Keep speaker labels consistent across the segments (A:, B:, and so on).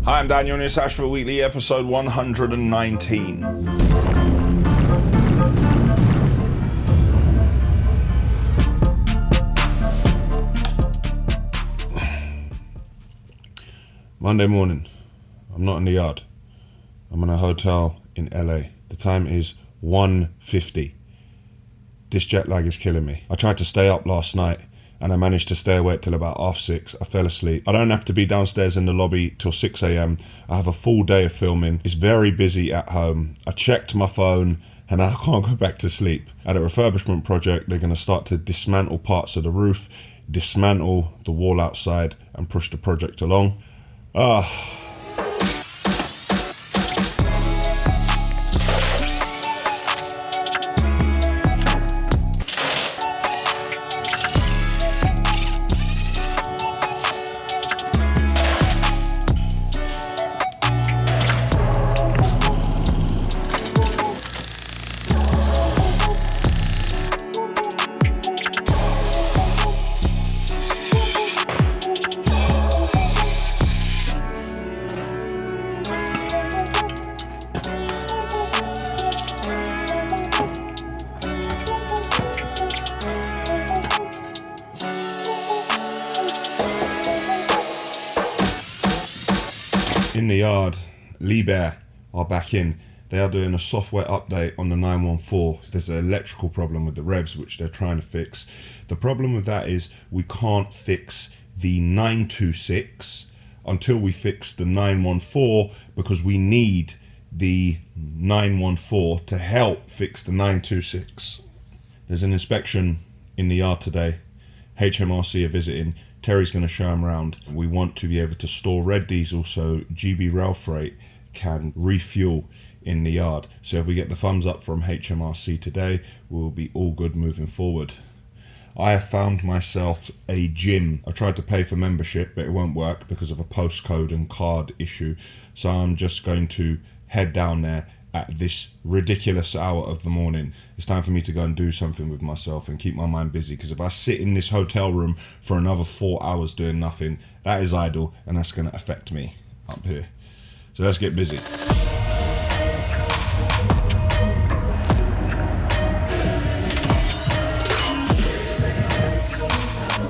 A: Hi, I'm Daniel and it's Ashville Weekly, episode 119. Monday morning. I'm not in the yard. I'm in a hotel in LA. The time is 1:50. This jet lag is killing me. I tried to stay up last night and I managed to stay awake till about 6:30. I fell asleep. I don't have to be downstairs in the lobby till 6 a.m. I have a full day of filming. It's very busy at home. I checked my phone and I can't go back to sleep. At a refurbishment project, they're going to start to dismantle parts of the roof, dismantle the wall outside and push the project along. In the yard, Liebherr are back in. They are doing a software update on the 914. There's an electrical problem with the revs which they're trying to fix. The problem with that is we can't fix the 926 until we fix the 914 because we need the 914 to help fix the 926. There's an inspection in the yard today. HMRC are visiting. Terry's going to show them around. We want to be able to store red diesel so GB Rail Freight can refuel in the yard. So if we get the thumbs up from HMRC today, we'll be all good moving forward. I have found myself a gym. I tried to pay for membership, but it won't work because of a postcode and card issue. So I'm just going to head down there at this ridiculous hour of the morning. It's time for me to go and do something with myself and keep my mind busy, because if I sit in this hotel room for another 4 hours doing nothing, that is idle and that's going to affect me up here. So let's get busy.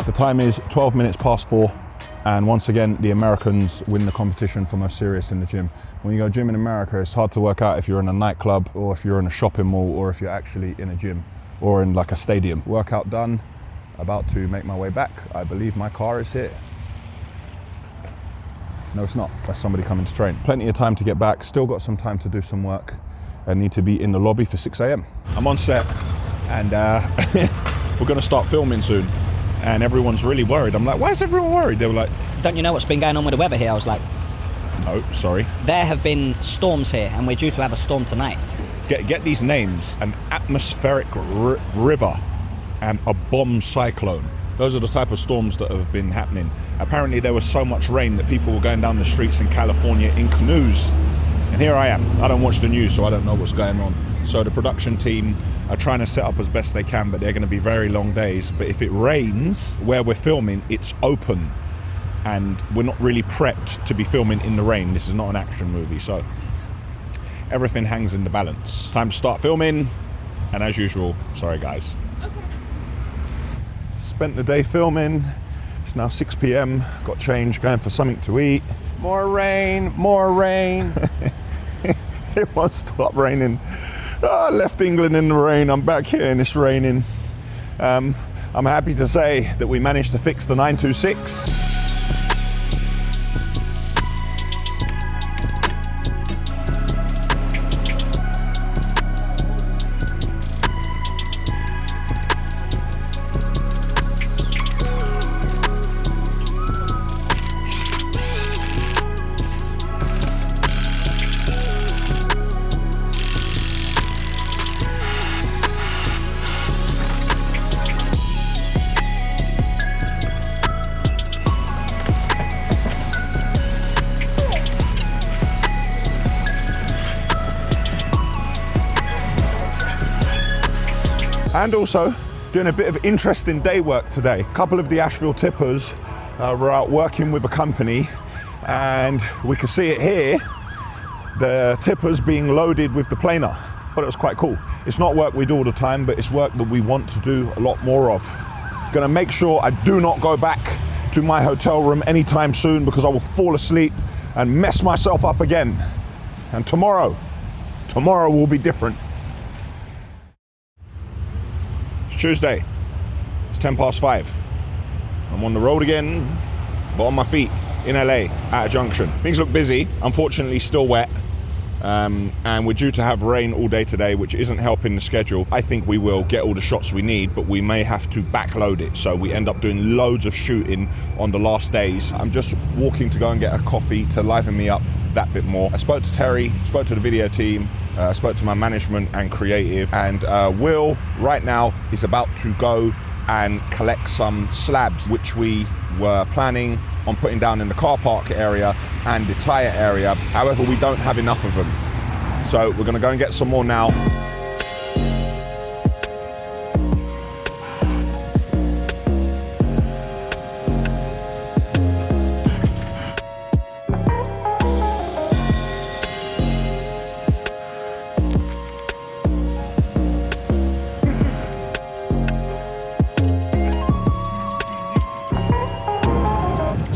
A: The time is 12 minutes past 4 and once again the Americans win the competition for most serious in the gym. When you go gym in America, it's hard to work out if you're in a nightclub or if you're in a shopping mall or if you're actually in a gym or in like a stadium. Workout done, about to make my way back. I believe my car is here. No, it's not. That's somebody coming to train. Plenty of time to get back. Still got some time to do some work. I need to be in the lobby for 6 a.m. I'm on set and we're going to start filming soon. And everyone's really worried. I'm like, why is everyone worried? They were like,
B: don't you know what's been going on with the weather here? I was like,
A: no, sorry.
B: There have been storms here and we're due to have a storm tonight.
A: Get these names: an atmospheric river and a bomb cyclone. Those are the type of storms that have been happening. Apparently there was so much rain that people were going down the streets in California in canoes. And here I am. I don't watch the news, so I don't know what's going on. So the production team are trying to set up as best they can, but they're going to be very long days. But if it rains where we're filming, it's open. And we're not really prepped to be filming in the rain. This is not an action movie, so everything hangs in the balance. Time to start filming, and as usual, sorry guys. Okay. Spent the day filming. It's now 6 p.m. Got changed, going for something to eat.
C: More rain, more rain.
A: It won't stop raining. I left England in the rain. I'm back here and it's raining. I'm happy to say that we managed to fix the 926. And also doing a bit of interesting day work today. A couple of the Ashville tippers were out working with a company
D: and we can see it here, the tippers being loaded with the planer. But it was quite cool. It's not work we do all the time, but it's work that we want to do a lot more of. Gonna make sure I do not go back to my hotel room anytime soon, because I will fall asleep and mess myself up again. And tomorrow will be different. It's Tuesday, it's 5:10. I'm on the road again, but on my feet in LA at a junction. Things look busy, unfortunately still wet. And we're due to have rain all day today, which isn't helping the schedule. I think we will get all the shots we need, but we may have to backload it, so we end up doing loads of shooting on the last days. I'm just walking to go and get a coffee to liven me up that bit more. I spoke to Terry, spoke to the video team, spoke to my management and creative, and Will right now is about to go and collect some slabs, which we were planning on putting down in the car park area and the tyre area. However, we don't have enough of them. So we're gonna go and get some more now.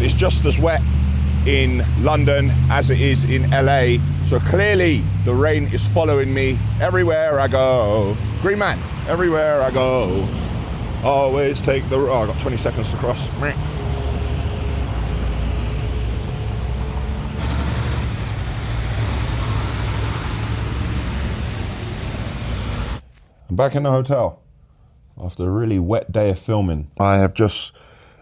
D: It's just as wet in London as it is in LA, so clearly the rain is following me everywhere I go. Green man, everywhere I go. Always take the... Oh, I got 20 seconds to cross. I'm back in the hotel after a really wet day of filming. I have just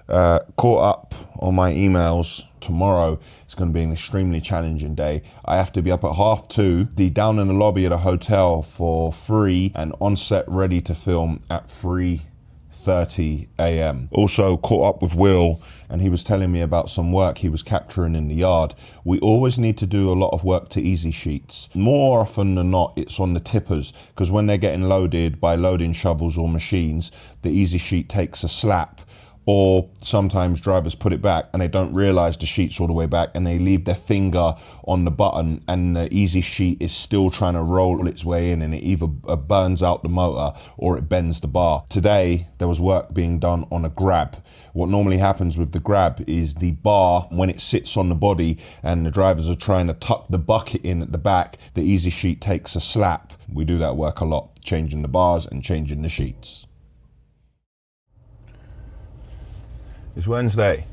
D: caught up on my emails. Tomorrow it's going to be an extremely challenging day. I have to be up at 2:30, down in the lobby at a hotel for 3 and on set ready to film at 3:30 a.m. Also caught up with Will, and he was telling me about some work he was capturing in the yard. We always need to do a lot of work to easy sheets. More often than not, it's on the tippers, because when they're getting loaded by loading shovels or machines, the easy sheet takes a slap. Or sometimes drivers put it back and they don't realize the sheet's all the way back, and they leave their finger on the button and the easy sheet is still trying to roll its way in, and it either burns out the motor or it bends the bar. Today, there was work being done on a grab. What normally happens with the grab is the bar, when it sits on the body and the drivers are trying to tuck the bucket in at the back, the easy sheet takes a slap. We do that work a lot, changing the bars and changing the sheets. It's Wednesday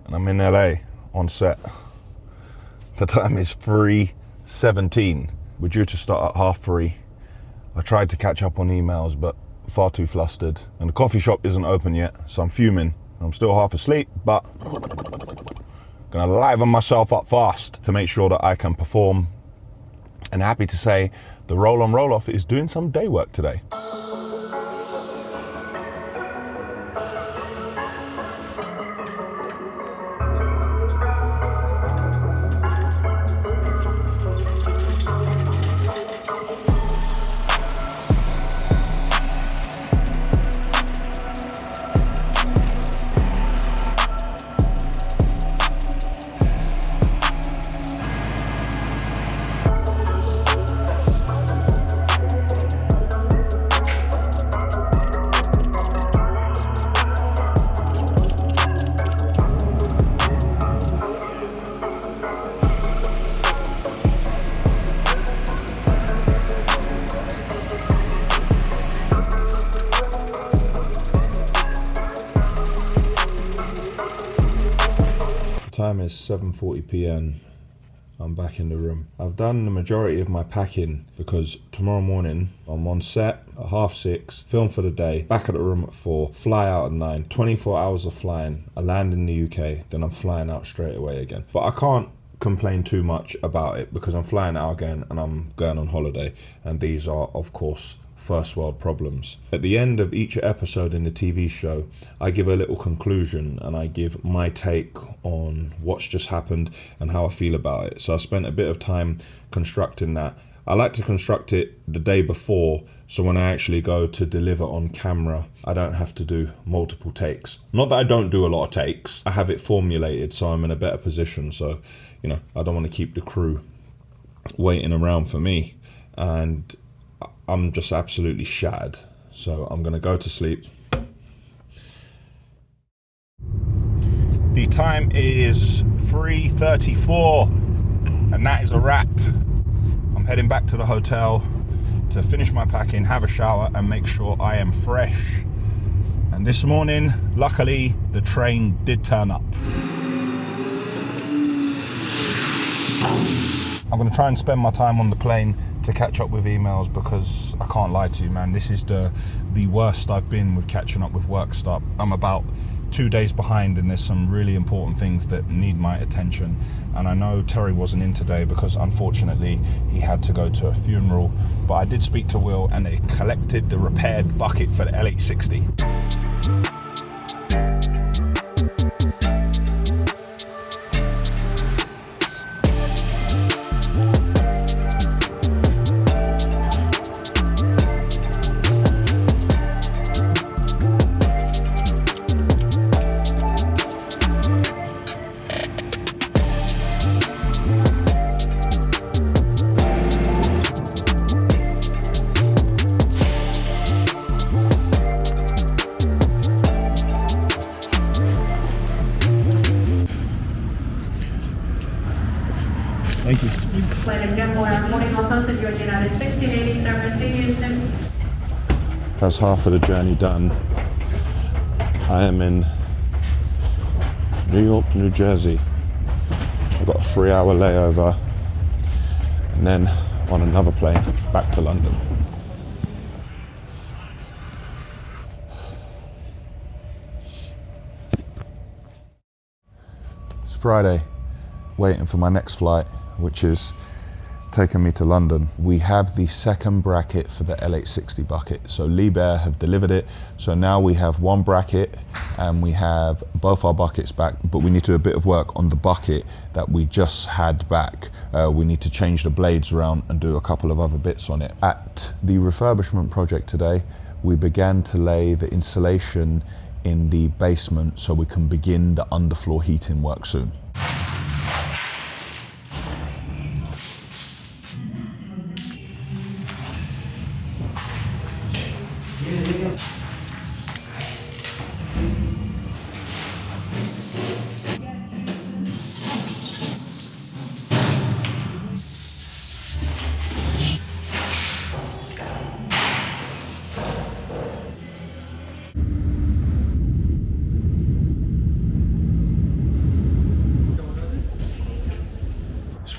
D: and I'm in LA on set. The time is 3:17. We're due to start at 3:30. I tried to catch up on emails, but far too flustered. And the coffee shop isn't open yet, so I'm fuming. I'm still half asleep, but gonna liven myself up fast to make sure that I can perform. And happy to say the roll on roll off is doing some day work today. Time is 7:40 p.m. I'm back in the room. I've done the majority of my packing because tomorrow morning I'm on set at 6:30, film for the day, back at the room at 4, fly out at 9, 24 hours of flying. I land in the UK, then I'm flying out straight away again. But I can't complain too much about it because I'm flying out again and I'm going on holiday, and these are of course first world problems. At the end of each episode in the TV show, I give a little conclusion and I give my take on what's just happened and how I feel about it. So I spent a bit of time constructing that
A: I like to construct it the day before, so when I actually go to deliver on camera, I don't have to do multiple takes. Not that I don't do a lot of takes, I have it formulated so I'm in a better position. So, you know, I don't want to keep the crew waiting around for me, and I'm just absolutely shattered. So I'm gonna go to sleep. The time is 3:34, and that is a wrap. I'm heading back to the hotel to finish my packing, have a shower, and make sure I am fresh. And this morning, luckily, the train did turn up. I'm gonna try and spend my time on the plane to catch up with emails, because I can't lie to you, man, this is the worst I've been with catching up with work stuff. I'm about 2 days behind, and there's some really important things that need my attention. And I know Terry wasn't in today because unfortunately he had to go to a funeral, but I did speak to Will and they collected the repaired bucket for the LH60. Thank you.
E: Flight of JetBlue morning all posted, your United 1680 service to Houston.
A: That's half of the journey done. I am in New York, New Jersey. I've got a 3-hour layover and then on another plane back to London. It's Friday, waiting for my next flight, which is taking me to London. We have the second bracket for the LH60 bucket. So Liebherr have delivered it. So now we have one bracket and we have both our buckets back, but we need to do a bit of work on the bucket that we just had back. We need to change the blades around and do a couple of other bits on it. At the refurbishment project today, we began to lay the insulation in the basement so we can begin the underfloor heating work soon.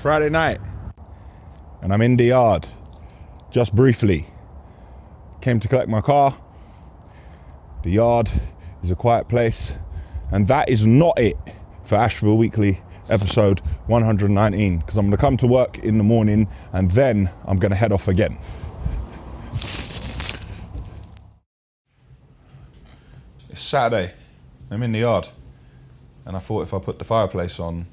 A: Friday night and I'm in the yard just briefly. Came to collect my car. The yard is a quiet place, and that is not it for Ashville Weekly episode 119, because I'm going to come to work in the morning and then I'm going to head off again. It's Saturday, I'm in the yard, and I thought if I put the fireplace on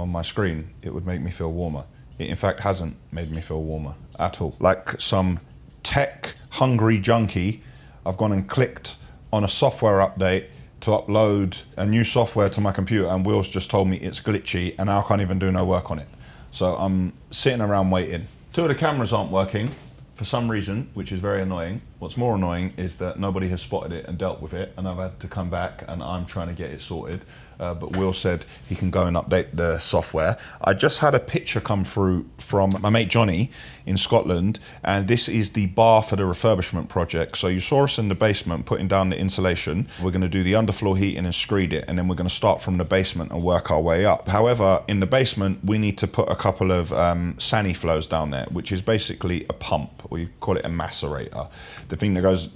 A: my screen, it would make me feel warmer. It in fact hasn't made me feel warmer at all. Like some tech hungry junkie, I've gone and clicked on a software update to upload a new software to my computer, and Will's just told me it's glitchy and now I can't even do no work on it. So I'm sitting around waiting. 2 of the cameras aren't working for some reason, which is very annoying. What's more annoying is that nobody has spotted it and dealt with it, and I've had to come back and I'm trying to get it sorted. But Will said he can go and update the software. I just had a picture come through from my mate Johnny in Scotland, and this is the bar for the refurbishment project. So you saw us in the basement putting down the insulation. We're going to do the underfloor heating and screed it, and then we're going to start from the basement and work our way up. However, in the basement, we need to put a couple of sani flows down there, which is basically a pump, or you call it a macerator. The thing that goes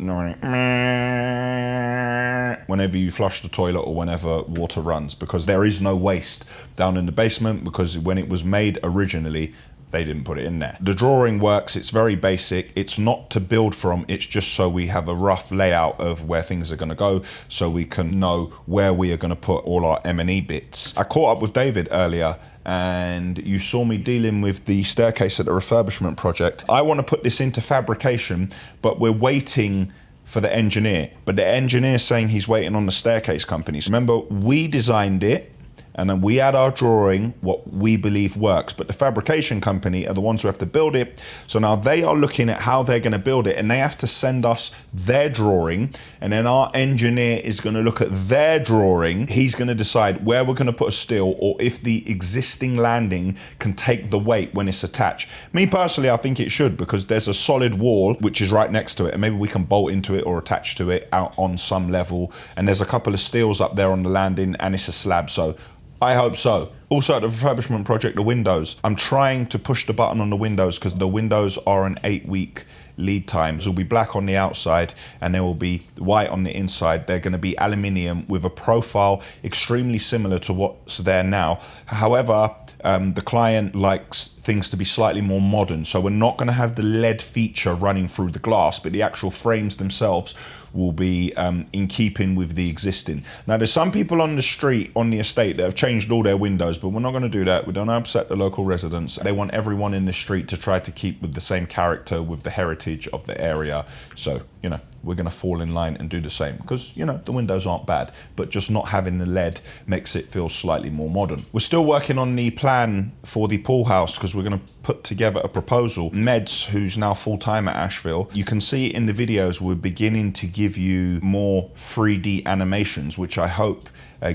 A: whenever you flush the toilet or whenever water runs, because there is no waste down in the basement, because when it was made originally, they didn't put it in there. The drawing works, it's very basic. It's not to build from, it's just so we have a rough layout of where things are gonna go, so we can know where we are gonna put all our M&E bits. I caught up with David earlier,
D: and you saw me dealing with the staircase at the refurbishment project. I want to put this into fabrication, but we're waiting for the engineer. But the engineer's saying he's waiting on the staircase companies. Remember, we designed it, and then we add our drawing, what we believe works. But the fabrication company are the ones who have to build it. So now they are looking at how they're gonna build it, and they have to send us their drawing, and then our engineer is gonna look at their drawing. He's gonna decide where we're gonna put a steel, or if the existing landing can take the weight when it's attached. Me personally, I think it should, because there's a solid wall which is right next to it, and maybe we can bolt into it or attach to it out on some level. And there's a couple of steels up there on the landing, and it's a slab, so I hope so. Also at the refurbishment project, the windows. I'm trying to push the button on the windows because the windows are an 8-week lead time. So it'll be black on the outside and they will be white on the inside. They're going to be aluminium with a profile extremely similar to what's there now. However, the client likes things to be slightly more modern. So we're not going to have the LED feature running through the glass, but the actual frames themselves will be in keeping with the existing. Now, there's some people on the street, on the estate, that have changed all their windows, but we're not going to do that. We don't upset the local residents. They want everyone in the street to try to keep with the same character, with the heritage of the area. So, you know, we're going to fall in line and do the same, because, you know, the windows aren't bad, but just not having the LED makes it feel slightly more modern. We're still working on the plan for the pool house, because we're going to put together a proposal. Meds, who's now full-time at Ashville, you can see in the videos we're beginning to give you more 3D animations, which I hope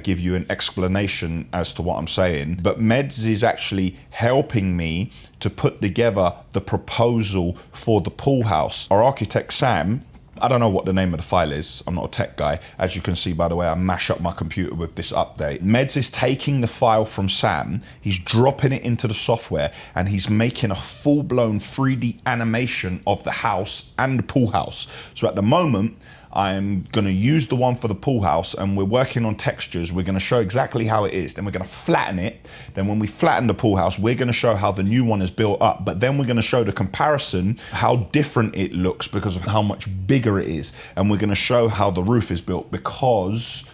D: give you an explanation as to what I'm saying. But Meds is actually helping me to put together the proposal for the pool house. Our architect Sam, I don't know what the name of the file is. I'm not a tech guy. As you can see, by the way, I mash up my computer with this update. Meds is taking the file from Sam, he's dropping it into the software, and he's making a full-blown 3D animation of the house and the pool house. So at the moment, I'm going to use the one for the pool house, and we're working on textures. We're going to show exactly how it is. Then we're going to flatten it. Then when we flatten the pool house, we're going to show how the new one is built up. But then we're going to show the comparison, how different it looks because of how much bigger it is. And we're going to show how the roof is built, because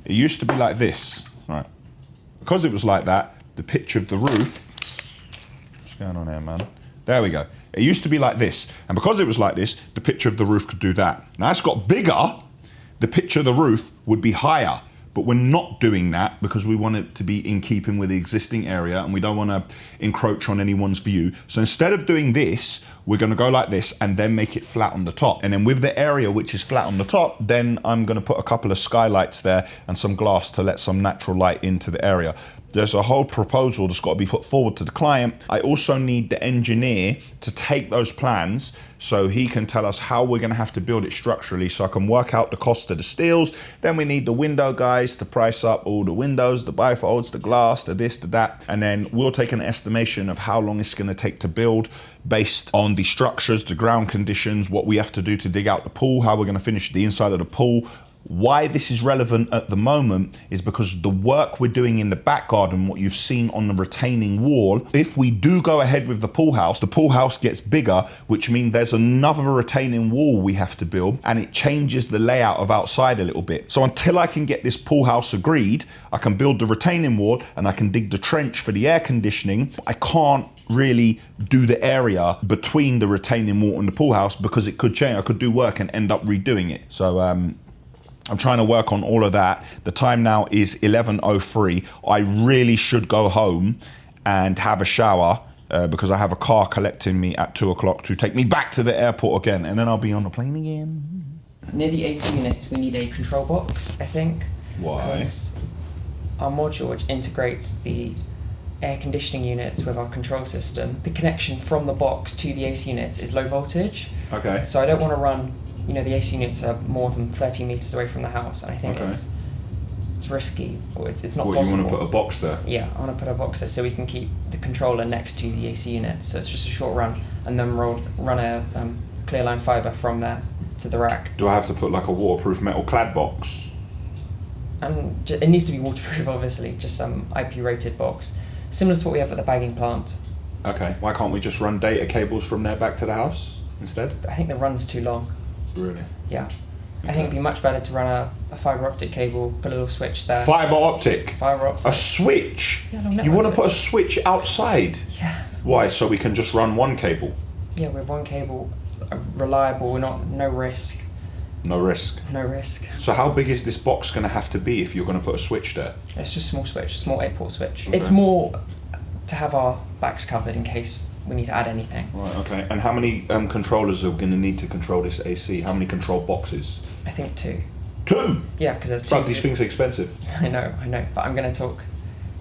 D: it used to be like this, right? Because it was like that, the picture of the roof, what's going on here, man? There we go. It used to be like this, and because it was like this, the picture of the roof could do that. Now it's got bigger, the picture of the roof would be higher, but we're not doing that because we want it to be in keeping with the existing area, and we don't want to encroach on anyone's view. So instead of doing this, we're going to go like this and then make it flat on the top. And then with the area which is flat on the top, then I'm going to put a couple of skylights there and some glass to let some natural light into the area. There's a whole proposal that's got to be put forward to the client. I also need the engineer to take those plans so he can tell us how we're going to have to build it structurally, so I can work out the cost of the steels. Then we need the window guys to price up all the windows, the bifolds, the glass, the this, the that, and then we'll take an estimation of how long it's going to take to build based on the structures, the ground conditions, what we have to do to dig out the pool, how we're going to finish the inside of the pool. Why this is relevant at the moment is because the work we're doing in the back garden, what you've seen on the retaining wall, if we do go ahead with the pool house gets bigger, which means there's another retaining wall we have to build, and it changes the layout of outside a little bit. So until I can get this pool house agreed, I can build the retaining wall and I can dig the trench for the air conditioning. I can't really do the area between the retaining wall and the pool house because it could change. I could do work and end up redoing it. So I'm trying to work on all of that. The time now is 11:03. I really should go home and have a shower because I have a car collecting me at 2 o'clock to take me back to the airport again, and then I'll be on the plane again.
F: Near the AC units, we need a control box, I think.
D: Why?
F: Because our module, which integrates the air conditioning units with our control system, the connection from the box to the AC units is low voltage.
D: Okay.
F: So I don't want to run, you know, the AC units are more than 30 meters away from the house, and I think
D: Okay.
F: it's risky, or it's not
D: What,
F: possible.
D: you want to put a box there?
F: Yeah, I want to put a box there so we can keep the controller next to the AC units. So it's just a short run, and then run a clear line fiber from there to the rack.
D: Do I have to put like a waterproof metal clad box?
F: And it needs to be waterproof, obviously, just some IP rated box, similar to what we have at the bagging plant.
D: Okay, why can't we just run data cables from there back to the house instead?
F: I think the run's too long.
D: Really?
F: Yeah. I think it'd be much better to run a fibre optic cable, put a little switch there.
D: Fibre optic?
F: Fibre optic.
D: A switch?
F: Yeah, no,
D: you want to put a switch outside?
F: Yeah.
D: Why? So we can just run one cable?
F: Yeah, with one cable, reliable, no risk.
D: No risk?
F: No risk.
D: So how big is this box going to have to be if you're going to put a switch there?
F: It's just a small switch, a small 8-port switch.
D: Okay.
F: It's more to have our backs covered in case we need to add anything.
D: Right, okay. And how many controllers are going to need to control this AC? How many control boxes?
F: I think 2.
D: 2?
F: Yeah, because there's 2.
D: Fuck, these things are expensive.
F: I know, but I'm going to talk.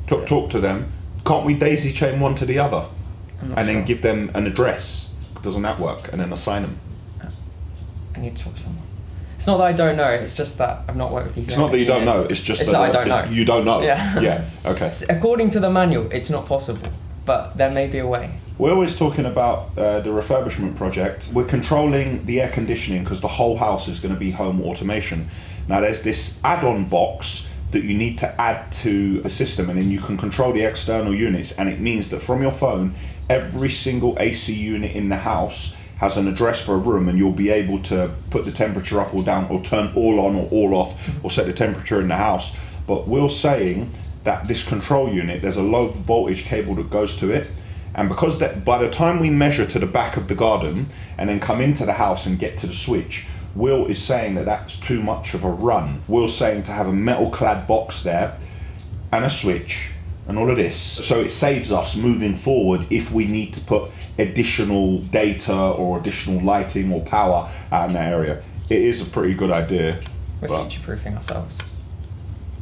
D: Talk to them. Can't we daisy chain one to the other?
F: I'm not
D: And
F: sure.
D: then give them an address? Doesn't that work? And then assign them?
F: I need to talk to someone. It's not that I don't know, it's just that I've not worked with these.
D: It's not that you don't know, it's just that
F: I don't know.
D: You don't know?
F: Yeah.
D: Yeah, okay.
F: According to the manual, it's not possible, but there may be a way.
D: We're always talking about the refurbishment project. We're controlling the air conditioning because the whole house is going to be home automation. Now there's this add-on box that you need to add to the system, and then you can control the external units, and it means that from your phone, every single AC unit in the house has an address for a room, and you'll be able to put the temperature up or down, or turn all on or all off, or set the temperature in the house. But we're saying that this control unit, there's a low voltage cable that goes to it, and because that, by the time we measure to the back of the garden and then come into the house and get to the switch, Will is saying that that's too much of a run. Will's saying to have a metal clad box there and a switch and all of this, so it saves us moving forward if we need to put additional data or additional lighting or power out in that area. It is a pretty good idea.
F: We're
D: but
F: future-proofing ourselves.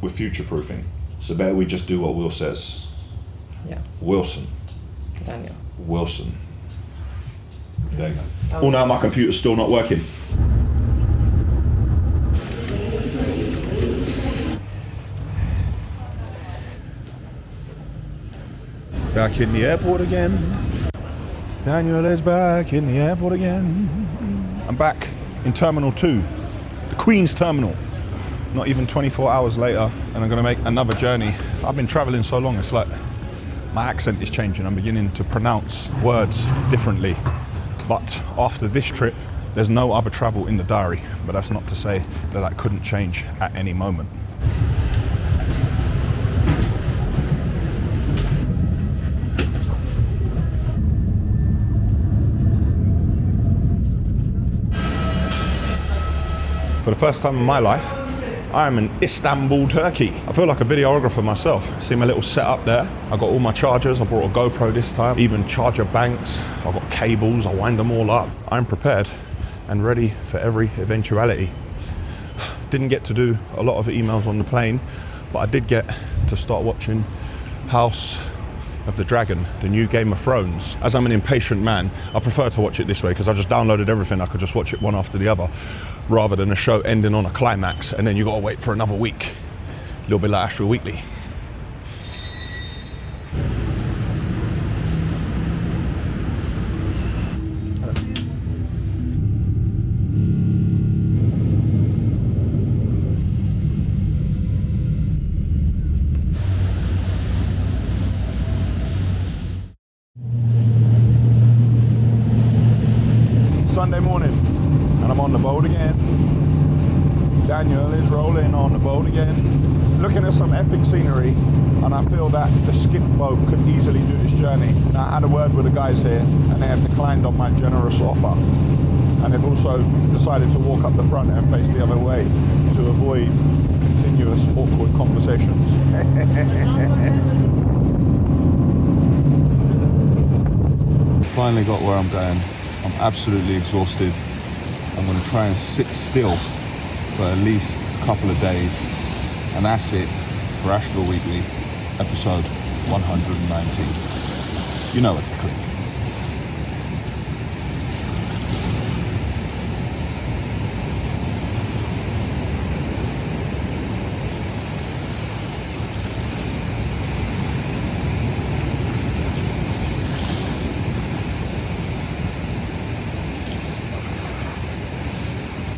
D: we're future-proofing, so better we just do what Will says.
F: Yeah.
D: Wilson.
F: Daniel.
D: Wilson. There you go. Oh, now my computer's still not working. Back in the airport again. Daniel is back in the airport again. I'm back in Terminal 2, the Queen's Terminal. Not even 24 hours later, and I'm gonna make another journey. I've been traveling so long, it's like my accent is changing. I'm beginning to pronounce words differently. But after this trip, there's no other travel in the diary. But that's not to say that that couldn't change at any moment. For the first time in my life, I'm in Istanbul, Turkey. I feel like a videographer myself. See my little setup there? I got all my chargers. I brought a GoPro this time, even charger banks. I've got cables, I wind them all up. I'm prepared and ready for every eventuality. Didn't get to do a lot of emails on the plane, but I did get to start watching House of the Dragon, the new Game of Thrones. As I'm an impatient man, I prefer to watch it this way because I just downloaded everything. I could just watch it one after the other, rather than a show ending on a climax and then you gotta wait for another week. A little bit like Ashville Weekly. Sunday morning, and I'm on the boat again. Daniel is rolling on the boat again, looking at some epic scenery, and I feel that the skip boat could easily do this journey. Now, I had a word with the guys here, and they have declined on my generous offer, and they've also decided to walk up the front and face the other way to avoid continuous awkward conversations. Finally got where I'm going. I'm absolutely exhausted. I'm going to try and sit still for at least a couple of days, and that's it for Ashville Weekly, episode 119. You know what to click.